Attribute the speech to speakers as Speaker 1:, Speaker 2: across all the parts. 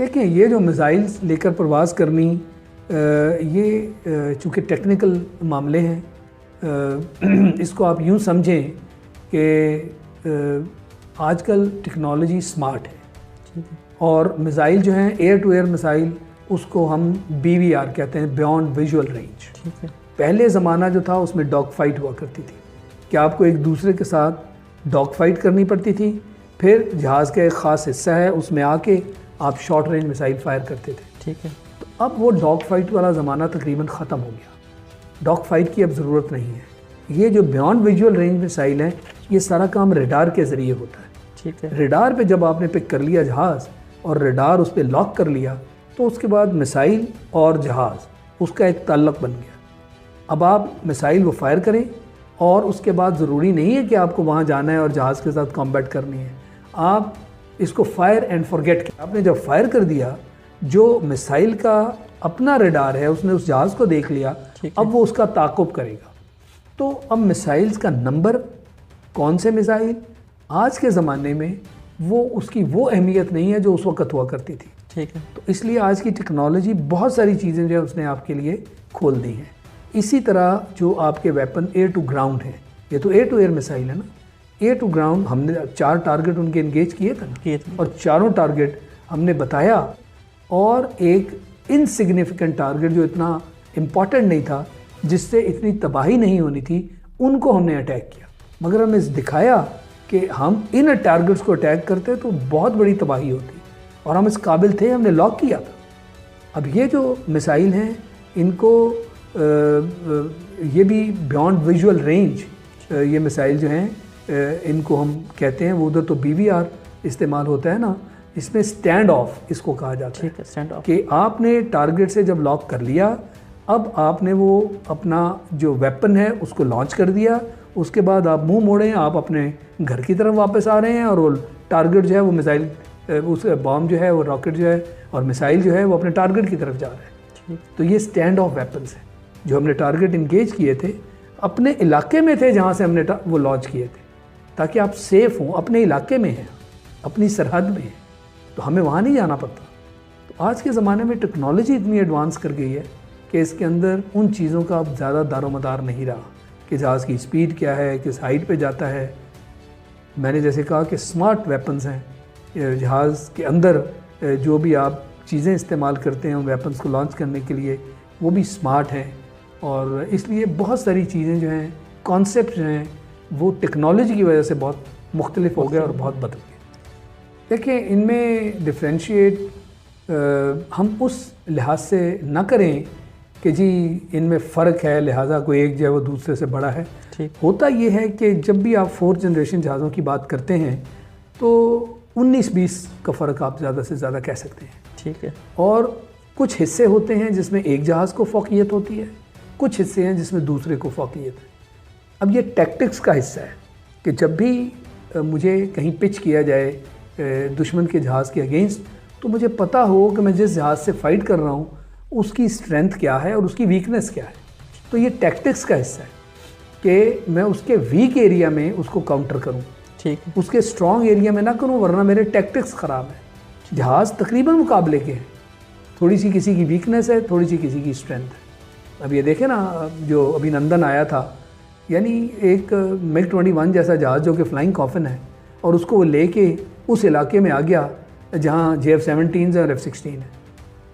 Speaker 1: देखिए, ये जो मिसाइल्स लेकर प्रवास करनी, ये चूँकि टेक्निकल मामले हैं, इसको आप यूँ समझें कि आजकल टेक्नोलॉजी स्मार्ट है और मिसाइल जो हैं एयर टू एयर मिसाइल, उसको हम BVR कहते हैं, बियॉन्ड विजुअल रेंज।
Speaker 2: ठीक है।
Speaker 1: पहले ज़माना जो था उसमें डॉग फाइट हुआ करती थी कि आपको एक दूसरे के साथ डॉग फाइट करनी पड़ती थी, फिर जहाज़ का एक ख़ास हिस्सा है उसमें आके आप शॉर्ट रेंज मिसाइल फायर करते थे।
Speaker 2: ठीक है।
Speaker 1: तो अब वो डॉग फाइट वाला ज़माना तकरीबन ख़त्म हो गया। डॉग फाइट की अब ज़रूरत नहीं है। ये जो बियॉन्ड विजुअल रेंज मिसाइल हैं, ये सारा काम रेडार के ज़रिए होता है।
Speaker 2: ठीक है।
Speaker 1: रेडार पे जब आपने पिक कर लिया जहाज़ और रेडार उस पर लॉक कर लिया, तो उसके बाद मिसाइल और जहाज़ उसका एक ताल्लुक़ बन गया। अब आप मिसाइल वो फायर करें और उसके बाद ज़रूरी नहीं है कि आपको वहाँ जाना है और जहाज़ के साथ कॉम्बैट करनी है। आप इसको फायर एंड फॉरगेट किया। आपने जब फायर कर दिया, जो मिसाइल का अपना रेडार है उसने उस जहाज़ को देख लिया, अब वो उसका ताक़ुब करेगा। तो अब मिसाइल्स का नंबर, कौन से मिसाइल, आज के ज़माने में वो उसकी वो अहमियत नहीं है जो उस वक़्त हुआ करती थी।
Speaker 2: ठीक है।
Speaker 1: तो इसलिए आज की टेक्नोलॉजी बहुत सारी चीज़ें जो है उसने आपके लिए खोल दी हैं। इसी तरह जो आपके वेपन एयर टू ग्राउंड हैं, ये तो एयर टू एयर मिसाइल है ना। एयर टू ग्राउंड हमने 4 टारगेट उनके इंगेज किए थे ना, और चारों टारगेट हमने बताया, और एक इनसिग्निफिकेंट टारगेट जो इतना इम्पॉर्टेंट नहीं था, जिससे इतनी तबाही नहीं होनी थी, उनको हमने अटैक किया। मगर हमने दिखाया कि हम इन टारगेट्स को अटैक करते तो बहुत बड़ी तबाही होती, और हम इस काबिल थे, हमने लॉक किया था। अब ये जो मिसाइल हैं, इनको ये भी बियॉन्ड विजुअल रेंज ये मिसाइल जो हैं, इनको हम कहते हैं, वो उधर तो BVR इस्तेमाल होता है ना, इसमें स्टैंड ऑफ इसको कहा जाता है।
Speaker 2: स्टैंड ऑफ
Speaker 1: कि आपने टारगेट से जब लॉक कर लिया, अब आपने वो अपना जो वेपन है उसको लॉन्च कर दिया, उसके बाद आप मुंह मोड़ें, आप अपने घर की तरफ वापस आ रहे हैं, और वो टारगेट जो है वो मिसाइल, उस बॉम्ब जो है वो रॉकेट जो है और मिसाइल जो है वो अपने टारगेट की तरफ जा रहा है। तो ये स्टैंड ऑफ वेपन्स है। जो हमने टारगेट इंगेज किए थे अपने इलाके में थे, जहाँ से हमने वो लॉन्च किए थे, ताकि आप सेफ़ हों, अपने इलाके में हैं, अपनी सरहद में हैं, तो हमें वहाँ नहीं जाना पड़ता। तो आज के ज़माने में टेक्नोलॉजी इतनी एडवांस कर गई है कि इसके अंदर उन चीज़ों का अब ज़्यादा दारोमदार नहीं रहा कि जहाज़ की स्पीड क्या है, किस हाइट पे जाता है। मैंने जैसे कहा कि स्मार्ट वेपन्स हैं। जहाज़ के अंदर जो भी आप चीज़ें इस्तेमाल करते हैं उन वेपन्स को लॉन्च करने के लिए, वो भी स्मार्ट हैं, और इसलिए बहुत सारी चीज़ें जो हैं, कॉन्सेप्ट जो हैं, वो टेक्नोलॉजी की वजह से बहुत मुख्तलिफ हो गए और बहुत बदल गए। देखिए, इनमें डिफ्रेंशिएट हम उस लिहाज से ना करें कि जी इनमें फ़र्क है, लिहाजा कोई एक जो है वो दूसरे से बड़ा है। होता ये है कि जब भी आप 4th जनरेशन जहाज़ों की बात करते हैं तो 19-20 का फ़र्क आप ज़्यादा से ज़्यादा कह सकते हैं।
Speaker 2: ठीक है।
Speaker 1: और कुछ हिस्से होते हैं जिसमें एक जहाज़ को फ़ौक़ियत होती है, कुछ हिस्से हैं जिसमें दूसरे को फ़ौक़ियत है। अब ये टैक्टिक्स का हिस्सा है कि जब भी मुझे कहीं पिच किया जाए दुश्मन के जहाज़ के अगेंस्ट, तो मुझे पता हो कि मैं जिस जहाज़ से फ़ाइट कर रहा हूँ उसकी स्ट्रेंथ क्या है और उसकी वीकनेस क्या है। तो ये टैक्टिक्स का हिस्सा है कि मैं उसके वीक एरिया में उसको काउंटर करूँ,
Speaker 2: ठीक है,
Speaker 1: उसके स्ट्रॉन्ग एरिया में ना करूँ, वरना मेरे टैक्टिक्स ख़राब है। जहाज़ तकरीबन मुकाबले के हैं, थोड़ी सी किसी की वीकनेस है, थोड़ी सी किसी की स्ट्रेंथ है। अब ये देखें ना, जो अभिनंदन आया था, यानी एक MiG-21 जैसा जहाज़ जो कि फ्लाइंग कॉफिन है, और उसको वो लेके उस इलाके में आ गया जहाँ JF-17 है और F-16 है,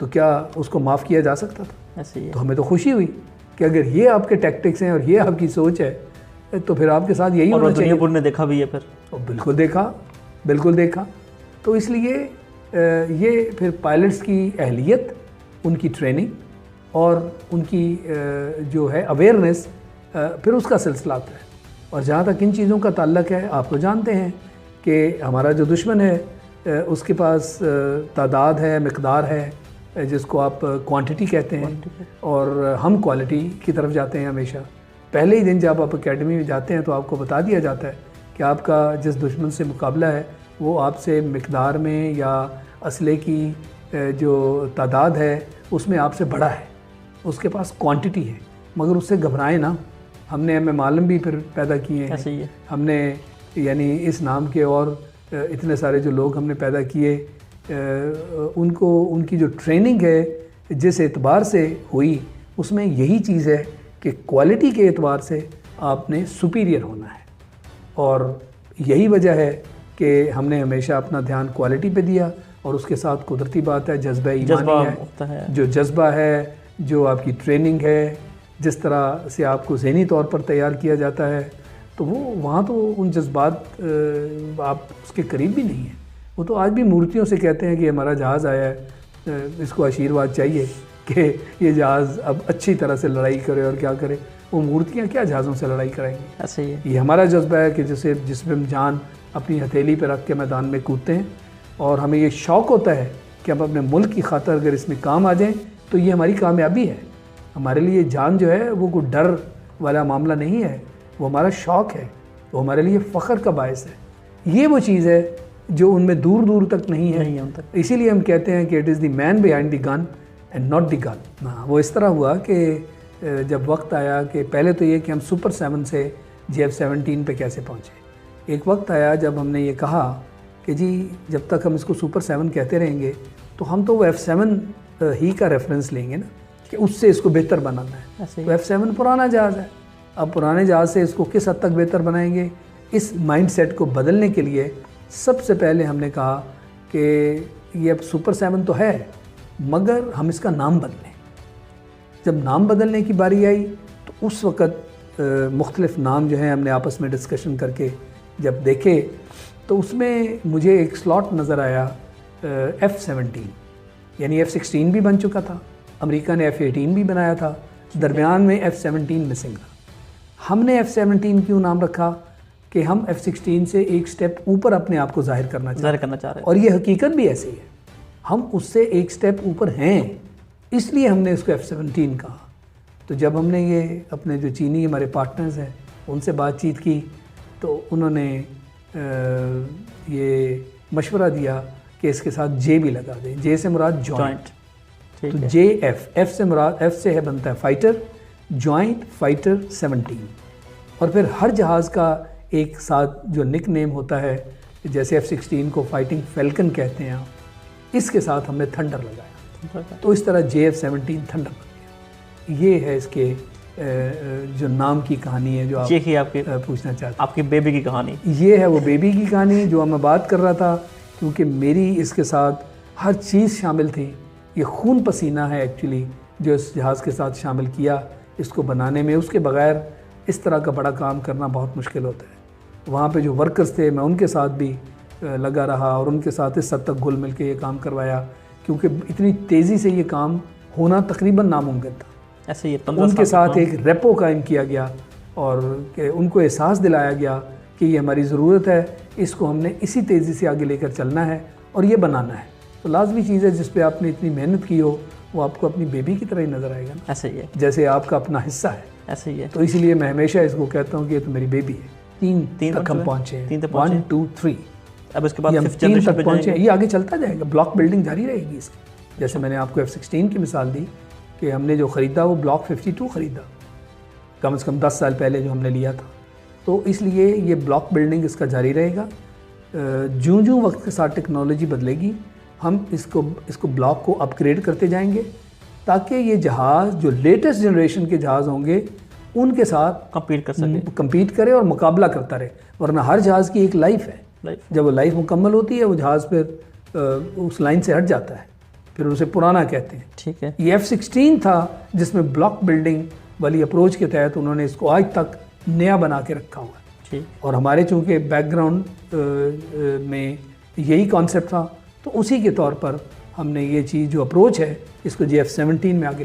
Speaker 1: तो क्या उसको माफ़ किया जा सकता था?
Speaker 2: ऐसे ही है।
Speaker 1: तो हमें तो खुशी हुई कि अगर ये आपके टैक्टिक्स हैं और ये आपकी सोच है, तो फिर आपके साथ यही होना चाहिए।
Speaker 2: दुनिया भर ने देखा भी है फिर।
Speaker 1: और बिल्कुल देखा, बिल्कुल देखा। तो इसलिए ये फिर पायलट्स की अहलियत, उनकी ट्रेनिंग और उनकी जो है अवेयरनेस, फिर उसका सिलसिला आता है। और जहाँ तक इन चीज़ों का ताल्लुक़ है, आप तो जानते हैं कि हमारा जो दुश्मन है उसके पास तादाद है, मिक़दार है, जिसको आप क्वांटिटी कहते हैं, और हम क्वालिटी की तरफ जाते हैं हमेशा। पहले ही दिन जब आप एकेडमी में जाते हैं तो आपको बता दिया जाता है कि आपका जिस दुश्मन से मुकाबला है वो आपसे मिक़दार में या असले की जो तादाद है उसमें आपसे बड़ा है, उसके पास क्वांटिटी है, मगर उससे घबराएं ना। हमने हमें मालूम भी फिर पैदा किए हैं,
Speaker 2: ऐसे ही है।
Speaker 1: हमने यानी इस नाम के और इतने सारे जो लोग हमने पैदा किए उनको उनकी जो ट्रेनिंग है जिस एतबार से हुई उसमें यही चीज़ है कि क्वालिटी के एतबार से आपने सुपीरियर होना है, और यही वजह है कि हमने हमेशा अपना ध्यान क्वालिटी पे दिया। और उसके साथ कुदरती बात है जज्बा ईमानी है, जो जज्बा है, जो आपकी ट्रेनिंग है, जिस तरह से आपको ज़हनी तौर पर तैयार किया जाता है, तो वो वहाँ तो उन जज्बात आप उसके करीब भी नहीं हैं। वो तो आज भी मूर्तियों से कहते हैं कि हमारा जहाज़ आया है, इसको आशीर्वाद चाहिए कि ये जहाज़ अब अच्छी तरह से लड़ाई करे और क्या करे। वो मूर्तियाँ क्या जहाज़ों से लड़ाई कराएंगी? ऐसे ही ये हमारा जज्बा है कि जिसमें हम जान अपनी हथेली पर रख के मैदान में कूदते हैं, और हमें ये शौक़ होता है कि हम अपने मुल्क की खातिर अगर इसमें काम आ जाएं तो ये हमारी कामयाबी है। हमारे लिए जान जो है वो कोई डर वाला मामला नहीं है, वो हमारा शौक़ है, वो हमारे लिए फ़ख्र का बायस है। ये वो चीज़ है जो उनमें दूर दूर तक नहीं है। इसीलिए हम कहते हैं कि it is the man behind the gun and not the gun. वो इस तरह हुआ कि जब वक्त आया कि पहले तो ये कि हम सुपर 7 से JF-17 पे कैसे पहुँचे। एक वक्त आया जब हमने ये कहा कि जी जब तक हम इसको सुपर 7 कहते रहेंगे तो हम तो वो F7 ही का रेफरेंस लेंगे ना, कि उससे इसको बेहतर बनाना है। तो F7 पुराना जहाज़ है, अब पुराने जहाज़ से इसको किस हद तक बेहतर बनाएंगे। इस माइंडसेट को बदलने के लिए सबसे पहले हमने कहा कि ये अब सुपर 7 तो है, मगर हम इसका नाम बदलें। जब नाम बदलने की बारी आई तो उस वक़्त मुख्तलिफ़ नाम जो हैं हमने आपस में डिस्कशन करके जब देखे तो उसमें मुझे एक स्लॉट नज़र आया F-17, यानी F-16 भी बन चुका था, अमेरिका ने F-18 भी बनाया था, दरमियान में F-17 मिसिंग था। हमने F-17 क्यों नाम रखा कि हम F-16 से एक स्टेप ऊपर अपने आप को जाहिर करना चाह रहे हैं, और ये हकीकत भी ऐसी है, हम उससे एक स्टेप ऊपर हैं, इसलिए हमने इसको F-17 कहा। तो जब हमने ये अपने जो चीनी हमारे पार्टनर्स हैं उनसे बातचीत की तो उन्होंने ये मशवरा दिया कि इसके साथ J भी लगा दें। J से मुराद जॉइंट, तो JF से मुराद F से है बनता है फाइटर, जॉइंट फाइटर 17। और फिर हर जहाज़ का एक साथ जो निक नेम होता है, जैसे F-16 को फाइटिंग फैल्कन कहते हैं, इसके साथ हमने थंडर लगाया, तो इस तरह JF-17 थंडर बन गया। ये है इसके जो नाम की कहानी है जो आप आपके पूछना चाहते, आपकी बेबी की कहानी। ये है वो बेबी की कहानी जो मैं बात कर रहा था, क्योंकि मेरी इसके साथ हर चीज़ शामिल थी। ये खून पसीना है एक्चुअली जो इस जहाज़ के साथ शामिल किया इसको बनाने में। उसके बग़ैर इस तरह का बड़ा काम करना बहुत मुश्किल होता है। वहाँ पे जो वर्कर्स थे मैं उनके साथ भी लगा रहा और उनके साथ इस हद तक घुल मिल के ये काम करवाया, क्योंकि इतनी तेज़ी से ये काम होना तकरीबन नामुमकिन था। ऐसे ये उनके साथ एक रेपो कायम किया गया और उनको एहसास दिलाया गया कि ये हमारी ज़रूरत है, इसको हमने इसी तेज़ी से आगे लेकर चलना है और ये बनाना है। तो लाजमी चीज़ है जिस पे आपने इतनी मेहनत की हो वो आपको अपनी बेबी की तरह ही नज़र आएगा ना। ऐसे ही है, जैसे आपका अपना हिस्सा है, ऐसे ही है। तो इसलिए मैं हमेशा इसको कहता हूँ कि ये तो मेरी बेबी है। तीन तक हम पहुँचे, 1 2 3, अब इसके बाद 3 तक पहुँचे। ये आगे चलता जाएगा, ब्लॉक बिल्डिंग जारी रहेगी इसकी। जैसे मैंने आपको F-16 की मिसाल दी कि हमने जो ख़रीदा वो ब्लॉक 52 ख़रीदा, कम से कम 10 साल पहले जो हमने लिया था। तो इसलिए ये ब्लॉक बिल्डिंग इसका जारी रहेगा। जूँ वक्त के साथ टेक्नोलॉजी बदलेगी, हम इसको ब्लॉक को अपग्रेड करते जाएंगे ताकि ये जहाज़ जो लेटेस्ट जनरेशन के जहाज़ होंगे उनके साथ कम्पीट करे और मुकाबला करता रहे। वरना हर जहाज़ की एक लाइफ है, जब वो लाइफ मुकम्मल होती है वो जहाज़ फिर उस लाइन से हट जाता है, फिर उसे पुराना कहते हैं। ठीक है, ये F-16 था जिसमें ब्लॉक बिल्डिंग वाली अप्रोच के तहत उन्होंने इसको आज तक नया बना के रखा हुआ है। ठीक, और हमारे चूँकि बैकग्राउंड में यही कॉन्सेप्ट था तो उसी के तौर पर हमने ये चीज़ जो अप्रोच है इसको JF-17 में आगे